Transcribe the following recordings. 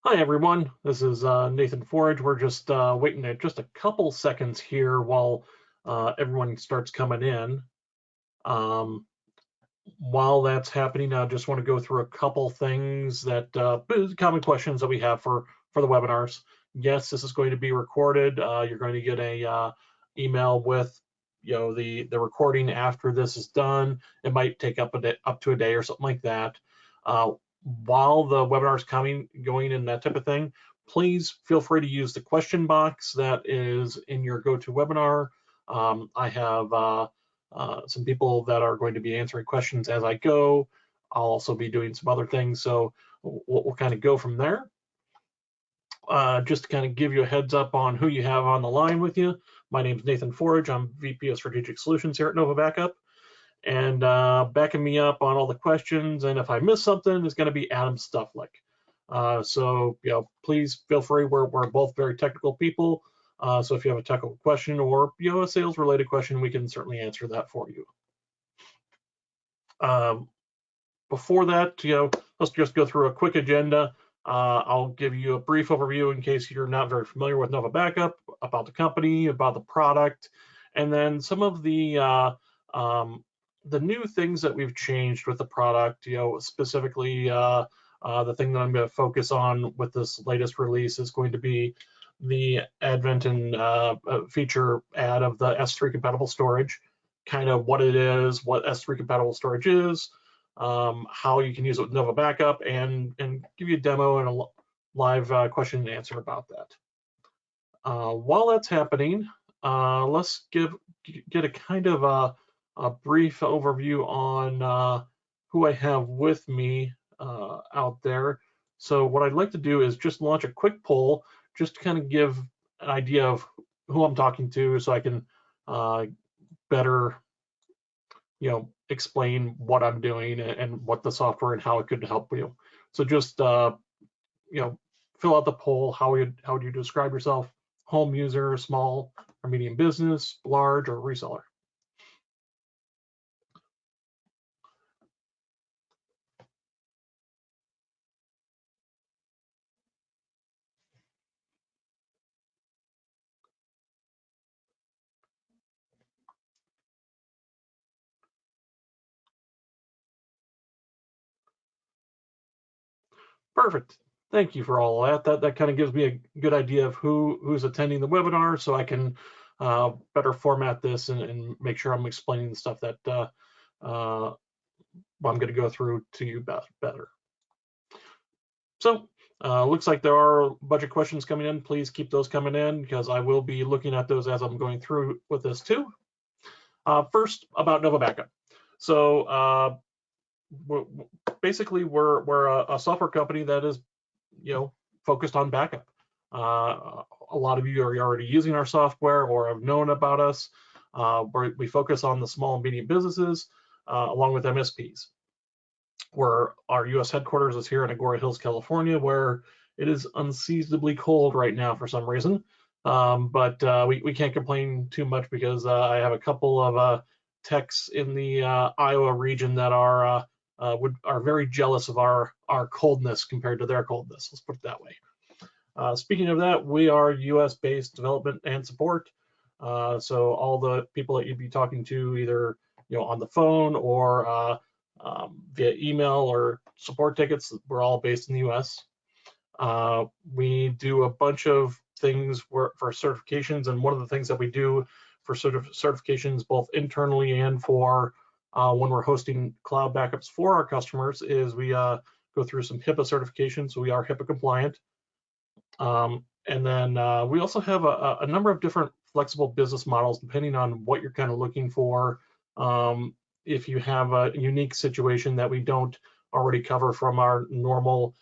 Hi everyone, this is Nathan Forage. We're just waiting just a couple seconds here while everyone starts coming in. While that's happening, I just want to go through a couple things that common questions that we have for the webinars. Yes, this is going to be recorded. You're going to get a email with the recording after this is done. It might take up to a day or something like that. While the webinar is going and that type of thing, please feel free to use the question box that is in your GoToWebinar. I have some people that are going to be answering questions as I go. I'll also be doing some other things, so we'll kind of go from there. Just to kind of give you a heads up on who you have on the line with you. My name is Nathan Forage. I'm VP of Strategic Solutions here at NovaBACKUP. And backing me up on all the questions, and if I miss something, is going to be Adam Stufflick. So please feel free. We're both very technical people. So if you have a technical question or a sales related question, we can certainly answer that for you. Before that, let's just go through a quick agenda. I'll give you a brief overview in case you're not very familiar with NovaBACKUP, about the company, about the product, and then some of the new things that we've changed with the product. Specifically the thing that I'm going to focus on with this latest release is going to be the advent and feature add of the S3 compatible storage, kind of what it is, what S3 compatible storage is, how you can use it with NovaBACKUP, and give you a demo and a live question and answer about that. While that's happening, let's get a kind of a brief overview on who I have with me out there. So what I'd like to do is just launch a quick poll just to kind of give an idea of who I'm talking to, so I can better explain what I'm doing and what the software and how it could help you. So just fill out the poll. How would you describe yourself? Home user, small or medium business, large or reseller? Perfect. Thank you for all of that. That kind of gives me a good idea of who's attending the webinar, so I can better format this and make sure I'm explaining the stuff that I'm going to go through to you better. So looks like there are a bunch of questions coming in. Please keep those coming in, because I will be looking at those as I'm going through with this too. First, about NovaBACKUP. So basically, we're a software company that is focused on backup. A lot of you are already using our software or have known about us. We focus on the small and medium businesses along with MSPs. Our US headquarters is here in Agoura Hills, California, where it is unseasonably cold right now for some reason. But we can't complain too much, because I have a couple of techs in the Iowa region that are very jealous of our coldness compared to their coldness. Let's put it that way. Speaking of that, we are US-based development and support. So all the people that you'd be talking to, either on the phone or via email or support tickets, we're all based in the US. We do a bunch of things for certifications, and one of the things that we do for certifications, both internally and for when we're hosting cloud backups for our customers, is we go through some HIPAA certifications, so we are HIPAA compliant. And then we also have a number of different flexible business models depending on what you're kind of looking for. If you have a unique situation that we don't already cover from our normal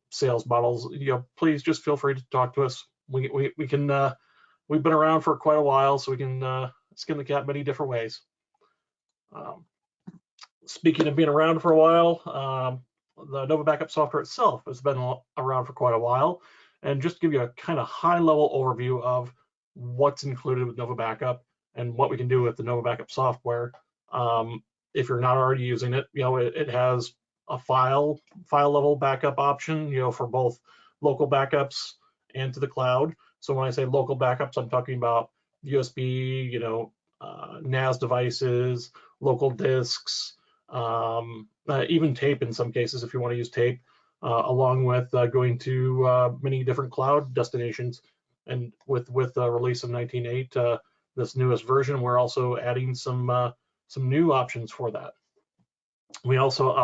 sales models, please just feel free to talk to us. We can we've been around for quite a while, so we can skin the cat many different ways. Speaking of being around for a while, the NovaBACKUP software itself has been around for quite a while. And just to give you a kind of high-level overview of what's included with NovaBACKUP and what we can do with the NovaBACKUP software. If you're not already using it, it has file level backup option, for both local backups and to the cloud. So when I say local backups, I'm talking about USB, NAS devices, local disks, even tape in some cases if you want to use tape, along with going to many different cloud destinations. And with the release of 19.8, this newest version, we're also adding some new options for that. We also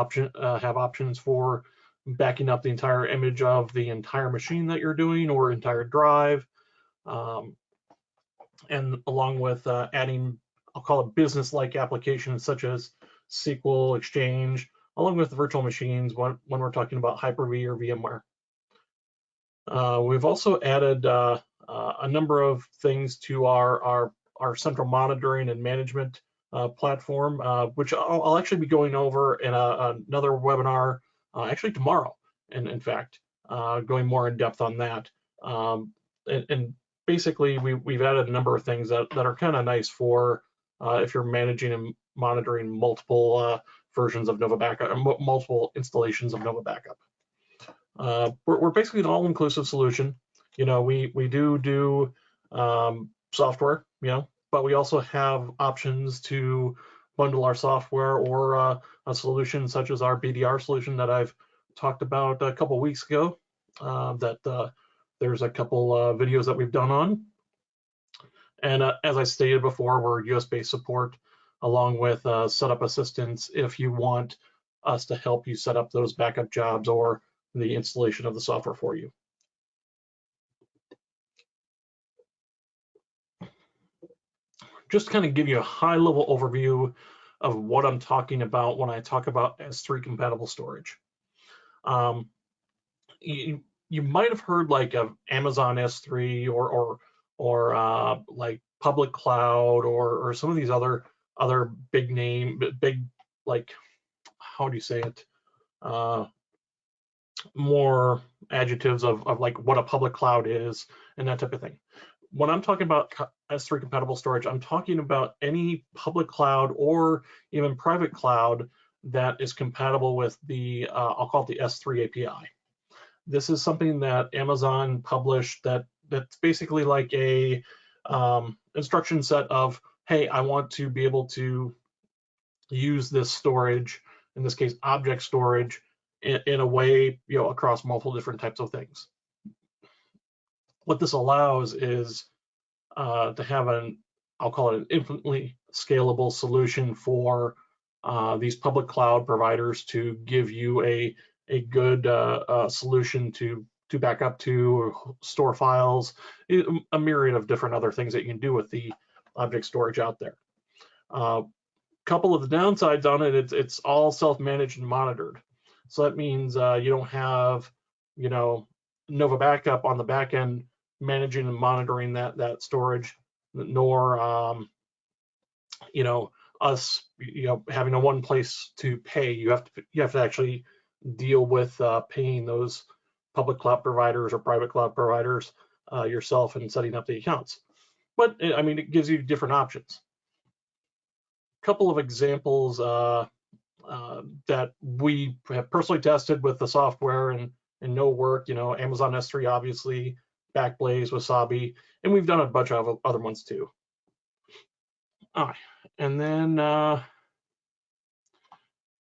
have options for backing up the entire image of the entire machine that you're doing or entire drive, and along with adding, I'll call it business-like applications such as SQL, Exchange, along with virtual machines when we're talking about Hyper-V or VMware. We've also added a number of things to our central monitoring and management platform, which I'll actually be going over in another webinar actually tomorrow, and in fact, going more in depth on that. And basically, we've added a number of things that are kind of nice for if you're managing and monitoring multiple versions of NovaBACKUP, multiple installations of NovaBACKUp. We're basically an all-inclusive solution. We do software, but we also have options to bundle our software or a solution such as our BDR solution that I've talked about a couple weeks ago. There's a couple videos that we've done on. And as I stated before, we're US-based support along with setup assistance if you want us to help you set up those backup jobs or the installation of the software for you. Just to kind of give you a high-level overview of what I'm talking about when I talk about S3 compatible storage. You might have heard like of Amazon S3 or like public cloud or some of these other big like, how do you say it? More adjectives of like what a public cloud is and that type of thing. When I'm talking about S3 compatible storage, I'm talking about any public cloud or even private cloud that is compatible with the, I'll call it the S3 API. This is something that Amazon published that's basically like a instruction set of, hey, I want to be able to use this storage, in this case, object storage, in a way, across multiple different types of things. What this allows is to have I'll call it an infinitely scalable solution for these public cloud providers to give you a good solution to back up to or store files, a myriad of different other things that you can do with the object storage out there. Couple of the downsides on it, it's all self-managed and monitored. So that means you don't have, NovaBACKUP on the back end managing and monitoring that storage, nor us having a one place to pay. You have to actually deal with paying those public cloud providers or private cloud providers yourself and setting up the accounts. But I mean, it gives you different options. A couple of examples that we have personally tested with the software and know work, Amazon S3, obviously, Backblaze, Wasabi, and we've done a bunch of other ones too. All right, and then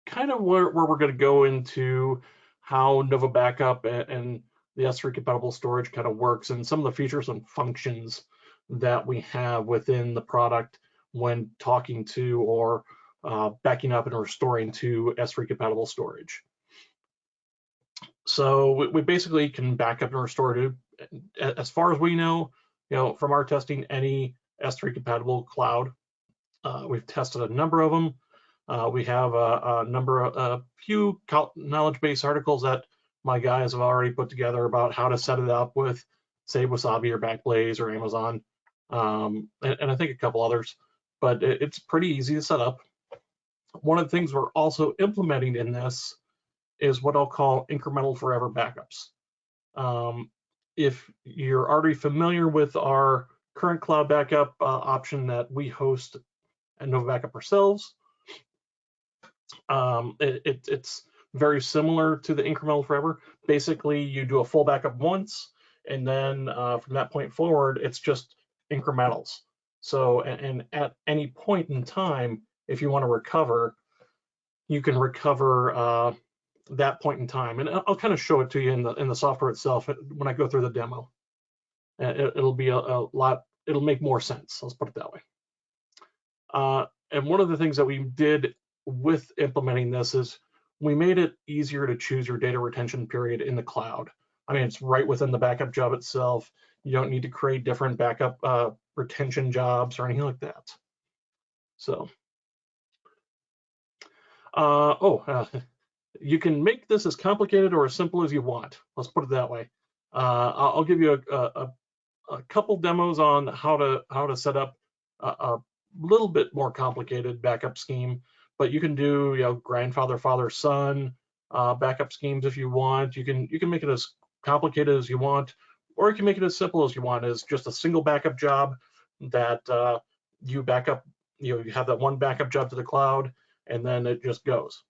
kind of where we're going to go into how NovaBACKUP and the S3 compatible storage kind of works and some of the features and functions that we have within the product when talking to or backing up and restoring to S3 compatible storage. So we basically can back up and restore to, as far as we know, from our testing, any S3 compatible cloud. We've tested a number of them. We have a few knowledge base articles that my guys have already put together about how to set it up with, say, Wasabi or Backblaze or Amazon, and I think a couple others. But it's pretty easy to set up. One of the things we're also implementing in this is what I'll call incremental forever backups. If you're already familiar with our current cloud backup option that we host at NovaBACKUP ourselves, it's very similar to the incremental forever. Basically, you do a full backup once, and then from that point forward, it's just incrementals. So, and at any point in time, if you want to recover, you can recover that point in time. And I'll kind of show it to you in the software itself when I go through the demo. It'll be a lot, it'll make more sense. Let's put it that way. And one of the things that we did with implementing this is we made it easier to choose your data retention period in the cloud. I mean, it's right within the backup job itself. You don't need to create different backup retention jobs or anything like that. So, you can make this as complicated or as simple as you want. Let's put it that way. I'll give you a couple demos on how to set up a little bit more complicated backup scheme, but you can do grandfather, father, son backup schemes if you want. You can make it as complicated as you want, or you can make it as simple as you want, as just a single backup job that you back up. You have that one backup job to the cloud, and then it just goes.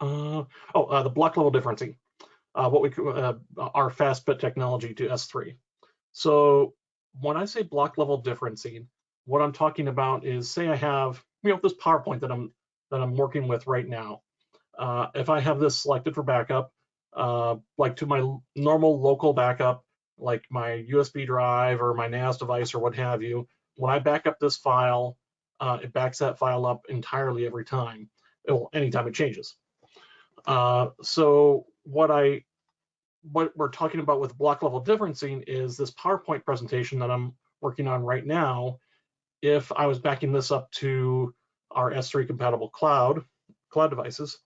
The block level differencing, what we our fastbit technology to S3. So when I say block level differencing, what I'm talking about is, say I have this PowerPoint that I'm working with right now. If I have this selected for backup, like to my normal local backup, like my USB drive or my NAS device or what have you, when I back up this file, it backs that file up entirely every time, anytime it changes. So what we're talking about with block level differencing is this PowerPoint presentation that I'm working on right now. If I was backing this up to our S3 compatible cloud devices,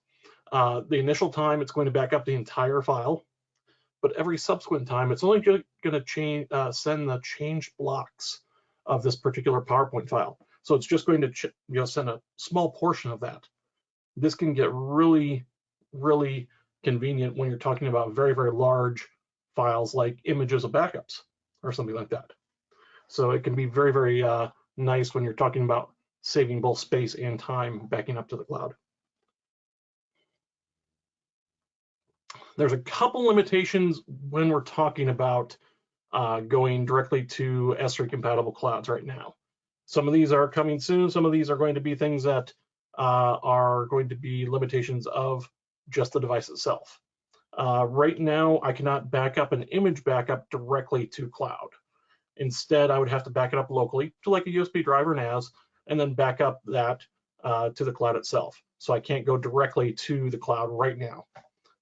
the initial time it's going to back up the entire file, but every subsequent time it's only going to send the changed blocks of this particular PowerPoint file. So it's just going to send a small portion of that. This can get really, really convenient when you're talking about very, very large files like images of backups or something like that. So it can be very, very nice when you're talking about saving both space and time backing up to the cloud. There's a couple limitations when we're talking about going directly to S3 compatible clouds right now. Some of these are coming soon. Some of these are going to be things that are going to be limitations of just the device itself. Right now, I cannot back up an image backup directly to cloud. Instead, I would have to back it up locally to like a USB drive or NAS, and then back up that to the cloud itself. So I can't go directly to the cloud right now.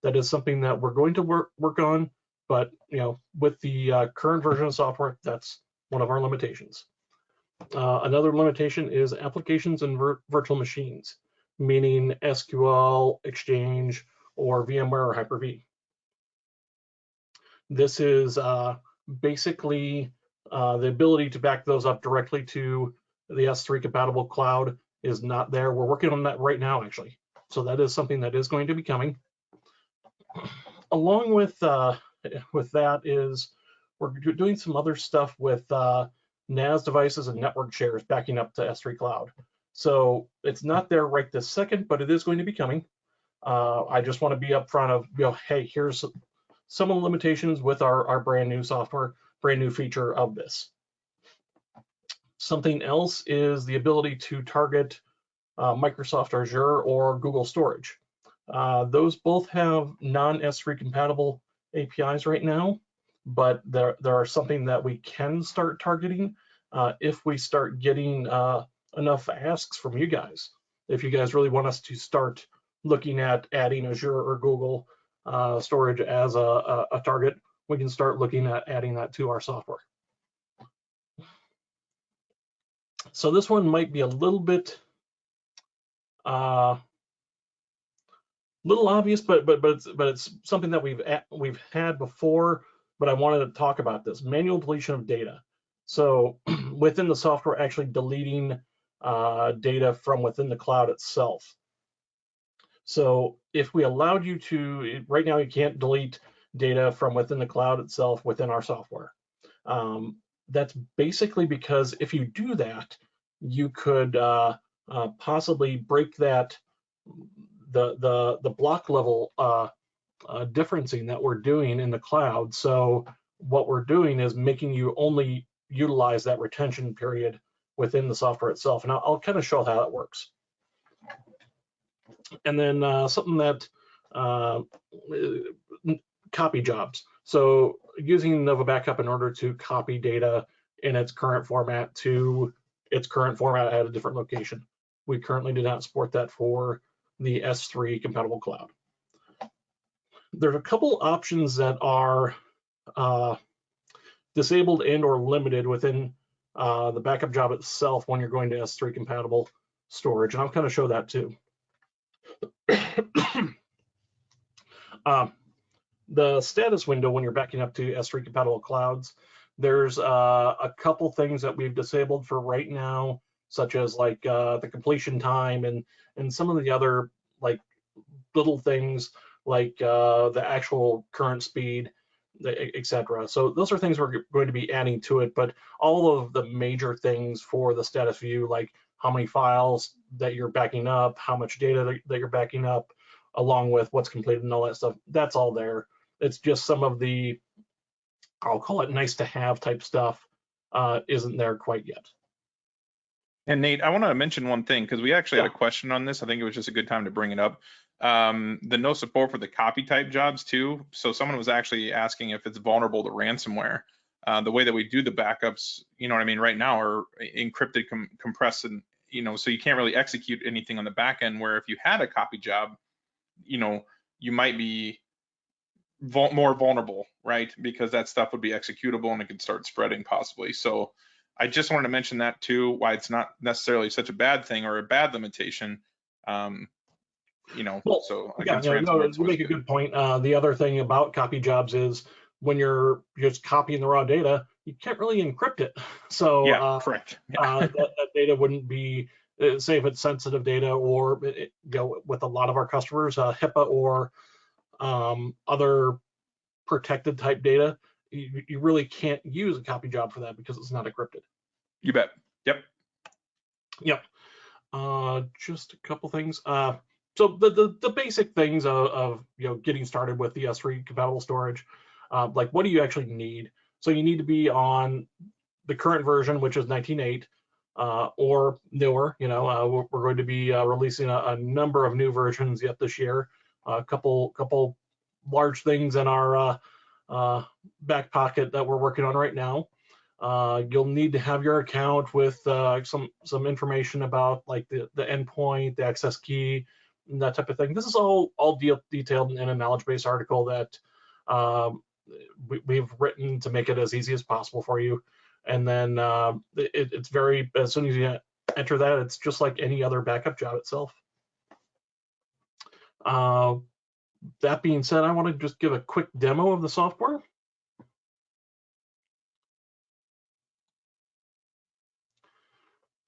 That is something that we're going to work on, but with the current version of software, that's one of our limitations. Another limitation is applications and virtual machines, meaning SQL, Exchange, or VMware or Hyper-V. This is basically the ability to back those up directly to the S3 compatible cloud is not there. We're working on that right now, actually. So that is something that is going to be coming. Along with that is we're doing some other stuff with NAS devices and network shares backing up to S3 Cloud. So it's not there right this second, but it is going to be coming. I just want to be upfront of, hey, here's some of the limitations with our brand new software, brand new feature of this. Something else is the ability to target Microsoft Azure or Google Storage. Those both have non-S3 compatible APIs right now, but there are something that we can start targeting if we start getting enough asks from you guys. If you guys really want us to start looking at adding Azure or Google storage as a target, we can start looking at adding that to our software. So this one might be a little bit little obvious, but it's something that we've had before, but I wanted to talk about this manual deletion of data. So within the software, actually deleting data from within the cloud itself. So if we allowed you to, right now you can't delete data from within the cloud itself within our software. That's basically because if you do that, you could possibly break that the block level differencing that we're doing in the cloud. So what we're doing is making you only utilize that retention period within the software itself. And I'll kind of show how that works. And then something that copy jobs. So using NovaBACKUP in order to copy data in its current format to its current format at a different location. We currently do not support that for the S3 compatible cloud. There's a couple options that are disabled and or limited within the backup job itself when you're going to S3 compatible storage, and I'll kind of show that too. The status window when you're backing up to S3 compatible clouds, there's a couple things that we've disabled for right now, such as like the completion time and some of the other like little things like the actual current speed, etc. So those are things we're going to be adding to it, but all of the major things for the status view, like how many files that you're backing up, how much data that you're backing up, along with what's completed and all that stuff, that's all there. It's just some of the, I'll call it nice to have type stuff isn't there quite yet. And Nate, I want to mention one thing, because we actually had a question on this. I think it was just a good time to bring it up. The no support for the copy type jobs too. So someone was actually asking if it's vulnerable to ransomware. The way that we do the backups, you know what I mean, right now are encrypted, compressed, and so you can't really execute anything on the back end, where if you had a copy job, you might be more vulnerable, right? Because that stuff would be executable and it could start spreading possibly. So I just wanted to mention that too, why it's not necessarily such a bad thing or a bad limitation. Well, so yeah, you make a good point. The other thing about copy jobs is when you're just copying the raw data, you can't really encrypt it. So yeah, correct. Yeah. that data wouldn't be, say if it's sensitive data, or with a lot of our customers, HIPAA or other protected type data, you really can't use a copy job for that because it's not encrypted. You bet. Yep. Just a couple things. So the basic things of getting started with the S3 compatible storage, like what do you actually need? So you need to be on the current version, which is 19.8 or newer. We're going to be releasing a number of new versions yet this year. A couple large things in our back pocket that we're working on right now. You'll need to have your account with some information about like the endpoint, the access key, and that type of thing. This is all detailed in a knowledge base article that we've written to make it as easy as possible for you. And then it's very, as soon as you enter that, it's just like any other backup job itself. That being said, I want to just give a quick demo of the software.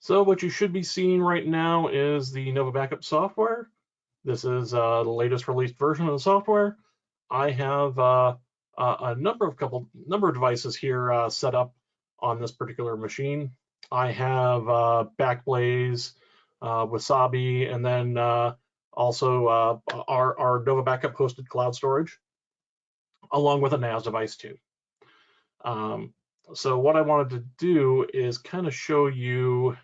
So what you should be seeing right now is the NovaBACKUP software. This is the latest released version of the software. I have a number of devices here set up on this particular machine. I have Backblaze, Wasabi, and then also our NovaBACKUP hosted cloud storage, along with a NAS device too. So what I wanted to do is kind of show you,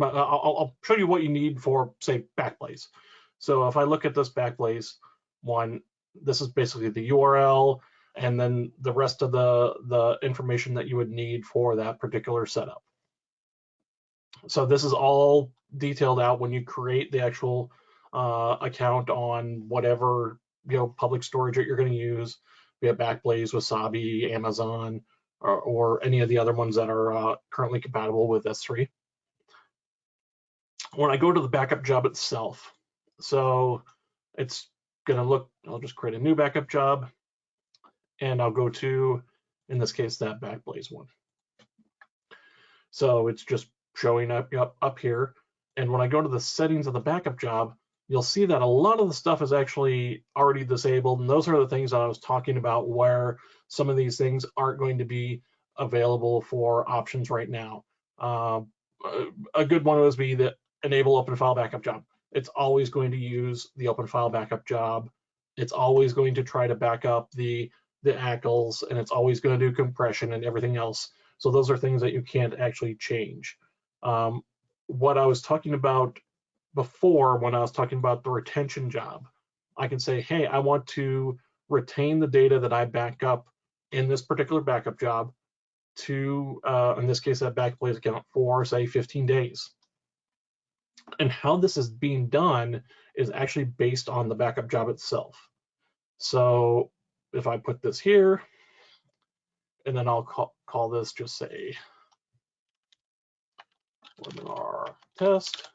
I'll show you what you need for, say, Backblaze. So if I look at this Backblaze one, this is basically the URL and then the rest of the information that you would need for that particular setup. So this is all detailed out when you create the actual account on whatever public storage that you're going to use, be it Backblaze, Wasabi, Amazon, or any of the other ones that are currently compatible with S3. When I go to the backup job itself, so it's going to look, I'll just create a new backup job, and I'll go to, in this case, that Backblaze one. So it's just showing up here. And when I go to the settings of the backup job, you'll see that a lot of the stuff is actually already disabled. And those are the things that I was talking about, where some of these things aren't going to be available for options right now. A good one would be that enable open file backup job. It's always going to use the open file backup job. It's always going to try to back up the ACLs, and it's always going to do compression and everything else. So those are things that you can't actually change. What I was talking about before, when I was talking about the retention job, I can say, hey, I want to retain the data that I back up in this particular backup job to, in this case, that Backplace account for, say, 15 days. And how this is being done is actually based on the backup job itself. So if I put this here, and then I'll call this, just say, webinar test,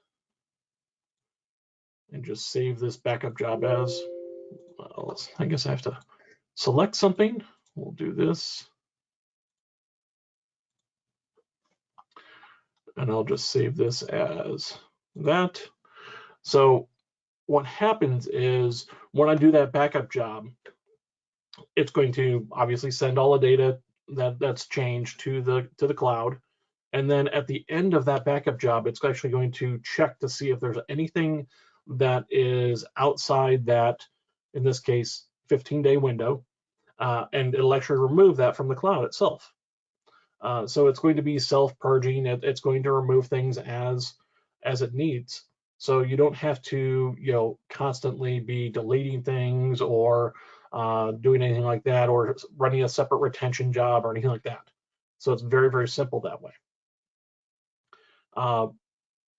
and just save this backup job as, well, I guess I have to select something. We'll do this. And I'll just save this as that. So what happens is when I do that backup job, it's going to obviously send all the data that's changed to the cloud. And then at the end of that backup job, it's actually going to check to see if there's anything that is outside that, in this case, 15-day window, and it'll actually remove that from the cloud itself. So it's going to be self-purging. It's going to remove things as it needs. So you don't have to, constantly be deleting things or doing anything like that, or running a separate retention job or anything like that. So it's very, very simple that way.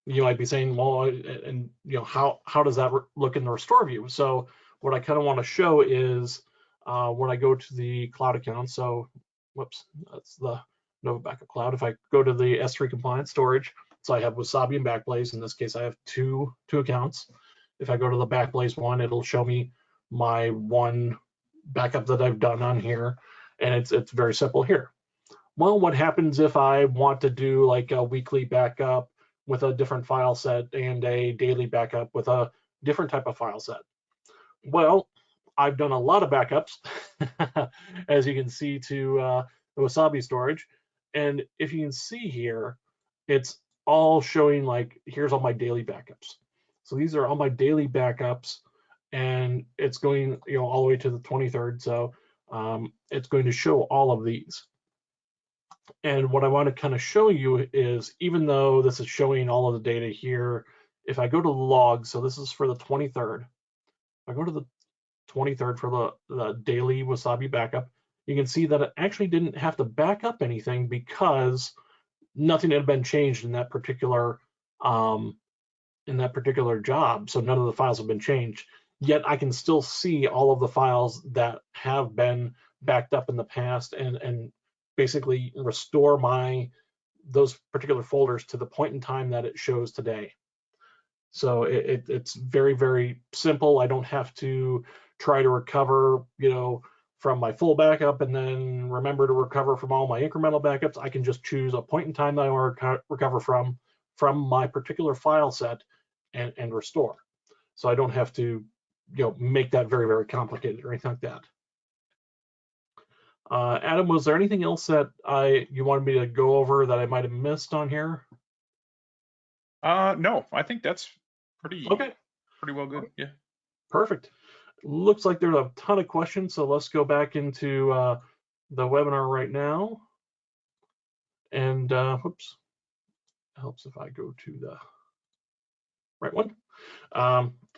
You might be saying, well, and how does that look in the restore view? So what I kind of want to show is when I go to the cloud account. So, whoops, that's the NovaBACKUP Cloud. If I go to the S3 compliant storage, so I have Wasabi and Backblaze. In this case, I have two accounts. If I go to the Backblaze one, it'll show me my one backup that I've done on here, and it's very simple here. Well, what happens if I want to do like a weekly backup with a different file set and a daily backup with a different type of file set? Well, I've done a lot of backups, as you can see, to the Wasabi storage. And if you can see here, it's all showing like, here's all my daily backups. So these are all my daily backups, and it's going, all the way to the 23rd. So it's going to show all of these. And what I want to kind of show you is, even though this is showing all of the data here, if I go to logs, so this is for the 23rd. If I go to the 23rd for the daily Wasabi backup, you can see that it actually didn't have to back up anything because nothing had been changed in that particular job. So none of the files have been changed. Yet I can still see all of the files that have been backed up in the past, and basically restore those particular folders to the point in time that it shows today. So it's very, very simple. I don't have to try to recover, from my full backup and then remember to recover from all my incremental backups. I can just choose a point in time that I want to recover from my particular file set and restore. So I don't have to, make that very, very complicated or anything like that. Adam, was there anything else that you wanted me to go over that I might have missed on here? No, I think that's pretty well good. Yeah. Perfect. Looks like there's a ton of questions, so let's go back into the webinar right now. And whoops, helps if I go to the right one.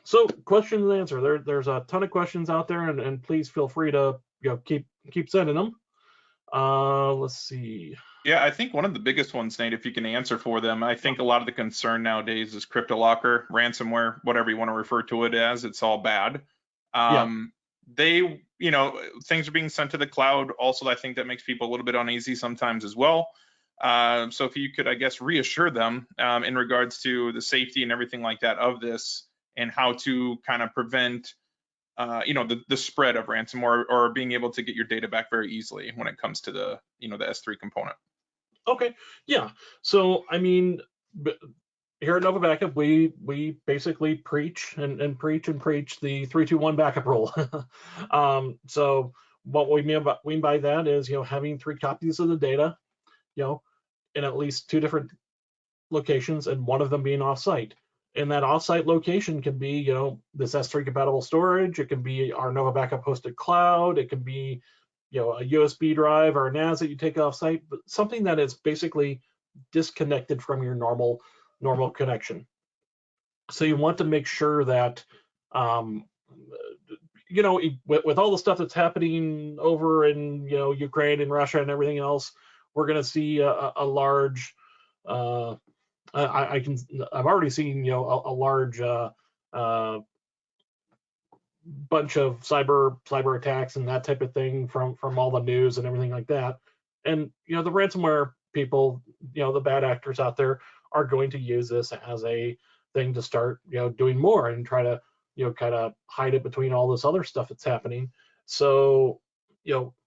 So question and answer. There's a ton of questions out there, and please feel free to keep sending them. Let's see. Yeah, I think one of the biggest ones, Nate, if you can answer for them, I think a lot of the concern nowadays is CryptoLocker, ransomware, whatever you want to refer to it as. It's all bad. They, things are being sent to the cloud. Also, I think that makes people a little bit uneasy sometimes as well. So if you could, I guess, reassure them in regards to the safety and everything like that of this, and how to kind of prevent, the spread of ransomware, or being able to get your data back very easily when it comes to the, the S3 component. Okay, yeah. So I mean, here at NovaBACKUP, we basically preach and preach the 3-2-1 backup rule. So what we mean by that is, having 3 copies of the data, in at least 2 different locations, and one of them being offsite. And that offsite location can be, this S3 compatible storage. It can be our NovaBACKUP hosted cloud. It can be, a USB drive or a NAS that you take offsite, but something that is basically disconnected from your normal connection. So you want to make sure that, with all the stuff that's happening over in, Ukraine and Russia and everything else, we're going to see a large, I've already seen, a large bunch of cyber attacks and that type of thing from all the news and everything like that. And, the ransomware people, the bad actors out there are going to use this as a thing to start, doing more and try to, kind of hide it between all this other stuff that's happening. So,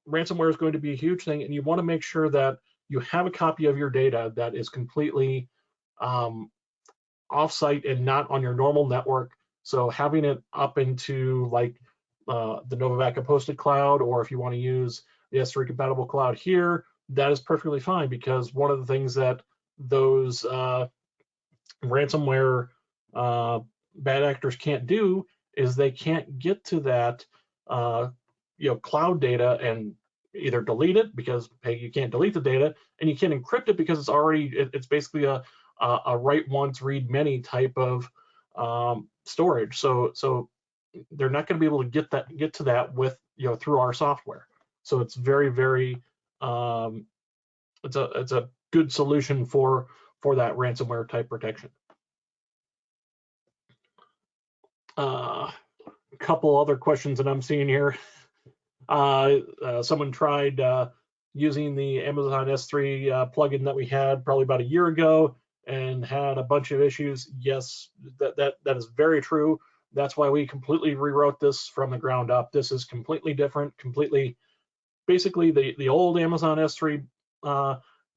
ransomware is going to be a huge thing, and you want to make sure that you have a copy of your data that is completely offsite and not on your normal network. So having it up into like the NovaBACKUP hosted cloud, or if you want to use the S3 compatible cloud here, that is perfectly fine, because one of the things that those ransomware bad actors can't do is they can't get to that cloud data and either delete it, because hey, you can't delete the data, and you can't encrypt it because it's basically a write once, read many type of storage. So they're not going to be able to get to that with through our software. So it's very, very it's a good solution for that ransomware type protection. A couple other questions that I'm seeing here. Someone tried using the Amazon S3 plugin that we had probably about a year ago and had a bunch of issues. Yes, that is very true. That's why we completely rewrote this from the ground up. This is completely different, basically the old Amazon S3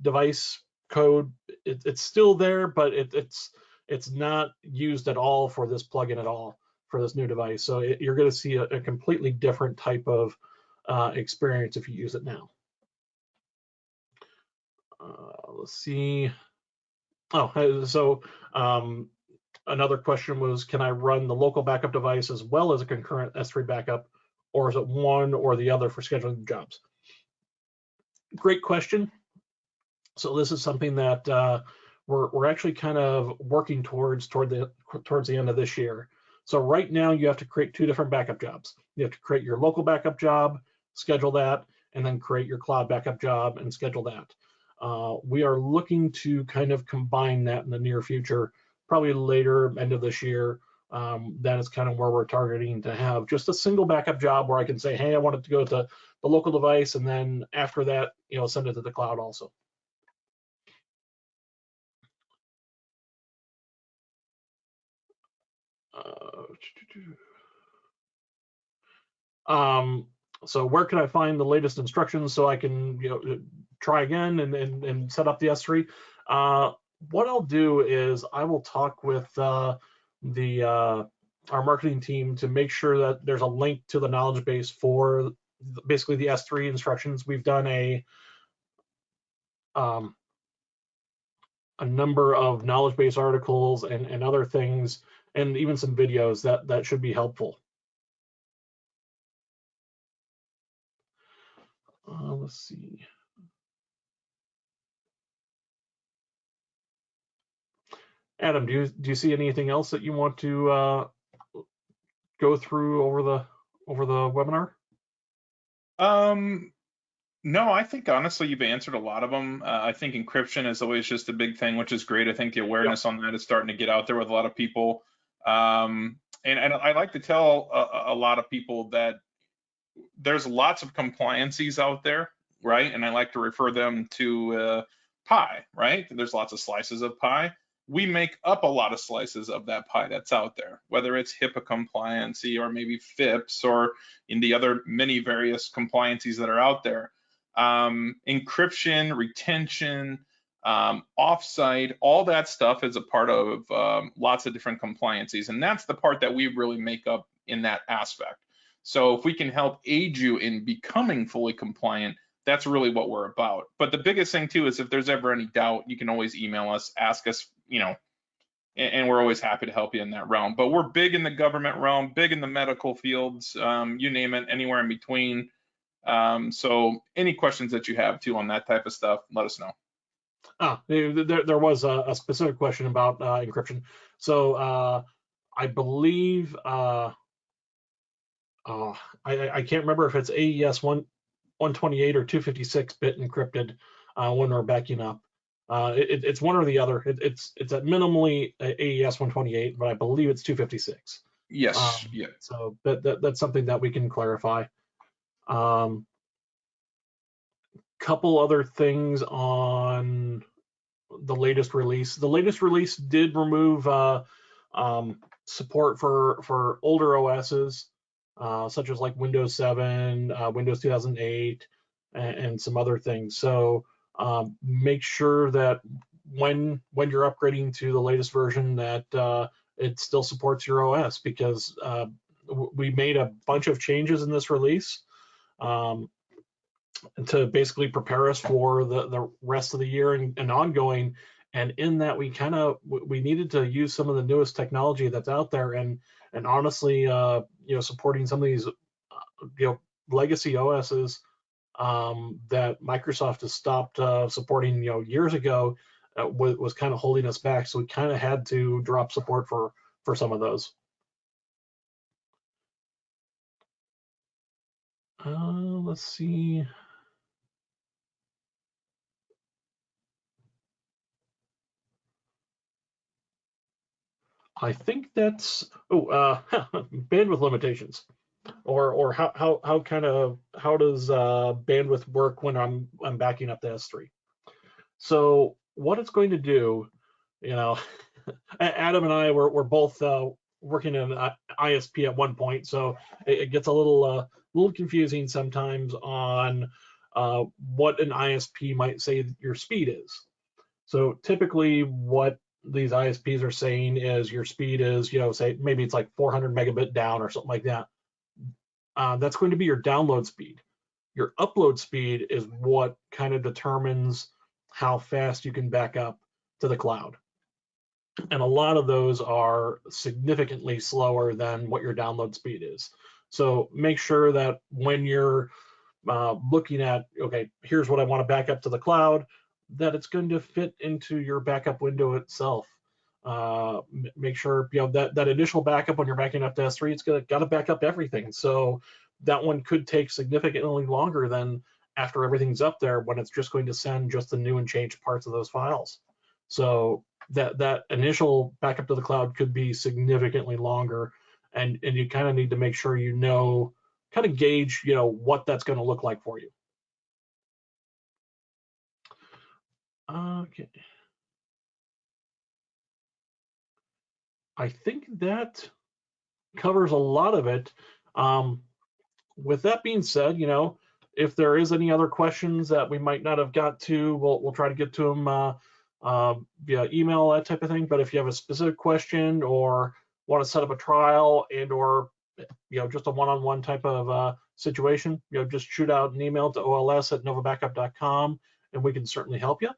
device code. It's still there, but it's not used at all for this plugin at all for this new device. So you're going to see a completely different type of experience if you use it now. Let's see. Oh, so another question was, can I run the local backup device as well as a concurrent S3 backup, or is it one or the other for scheduling jobs? Great question. So this is something that we're actually kind of working towards the end of this year. So right now you have to create two different backup jobs. You have to create your local backup job, schedule that, and then create your cloud backup job and schedule that. We are looking to kind of combine that in the near future, probably later end of this year. That is kind of where we're targeting to have just a single backup job where I can say, hey, I want it to go to the local device, and then after that, send it to the cloud also. So where can I find the latest instructions so I can try again and set up the S3? What I'll do is I will talk with our marketing team to make sure that there's a link to the knowledge base for basically the S3 instructions. We've done a number of knowledge base articles and other things, and even some videos that should be helpful. Let's see. Adam, do you see anything else that you want to go through over the webinar? No, I think honestly you've answered a lot of them. I think encryption is always just a big thing, which is great. I think the awareness on that is starting to get out there with a lot of people. And I like to tell a lot of people that there's lots of compliancies out there, right? And I like to refer them to pie, right? There's lots of slices of pie. We make up a lot of slices of that pie that's out there, whether it's HIPAA compliancy or maybe FIPS or in the other many various compliancies that are out there. Encryption, retention, offsite, all that stuff is a part of lots of different compliancies. And that's the part that we really make up in that aspect. So if we can help aid you in becoming fully compliant, that's really what we're about. But the biggest thing too is if there's ever any doubt, you can always email us, ask us and we're always happy to help you in that realm. But we're big in the government realm, big in the medical fields, you name it, anywhere in between. So any questions that you have too on that type of stuff, let us know. There was a specific question about encryption. So I believe I can't remember if it's AES 128 or 256-bit encrypted when we're backing up. It's one or the other. It's at minimally AES 128, but I believe it's 256. Yes. Yeah. So that's something that we can clarify. Couple other things on the latest release. The latest release did remove support for older OSs, such as like Windows 7, Windows 2008, and some other things. So make sure that when you're upgrading to the latest version that it still supports your OS, because we made a bunch of changes in this release to basically prepare us for the rest of the year and ongoing. And in that, we needed to use some of the newest technology that's out there, and honestly, supporting some of these legacy OSs that Microsoft has stopped supporting years ago was kind of holding us back. So we kind of had to drop support for some of those. Let's see. I think that's bandwidth limitations, or how does bandwidth work when I'm backing up to S3? So what it's going to do, Adam and I were both working in an ISP at one point, so it gets a little confusing sometimes on what an ISP might say your speed is. So typically, what these ISPs are saying is your speed is, say maybe it's like 400 megabit down or something like that. That's going to be your download speed. Your upload speed is what kind of determines how fast you can back up to the cloud. And a lot of those are significantly slower than what your download speed is. So make sure that when you're looking at, okay, here's what I want to back up to the cloud, that it's going to fit into your backup window itself. Make sure that initial backup when you're backing up to S3, it's got to back up everything. So that one could take significantly longer than after everything's up there, when it's just going to send just the new and changed parts of those files. So that initial backup to the cloud could be significantly longer, and you kind of need to make sure kind of gauge what that's going to look like for you. Okay. I think that covers a lot of it. With that being said, if there is any other questions that we might not have got to, we'll try to get to them via email, that type of thing. But if you have a specific question or want to set up a trial or just a one-on-one type of situation, just shoot out an email to ols@novabackup.com, and we can certainly help you.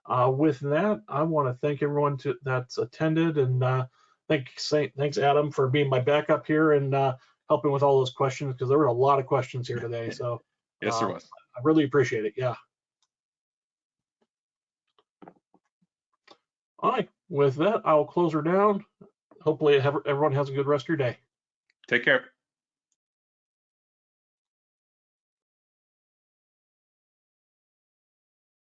With that, I want to thank everyone that's attended, and thanks Adam for being my backup here and helping with all those questions, because there were a lot of questions here today. So yes, there was. I really appreciate it. Yeah. All right. With that, I'll close her down. Hopefully everyone has a good rest of your day. Take care.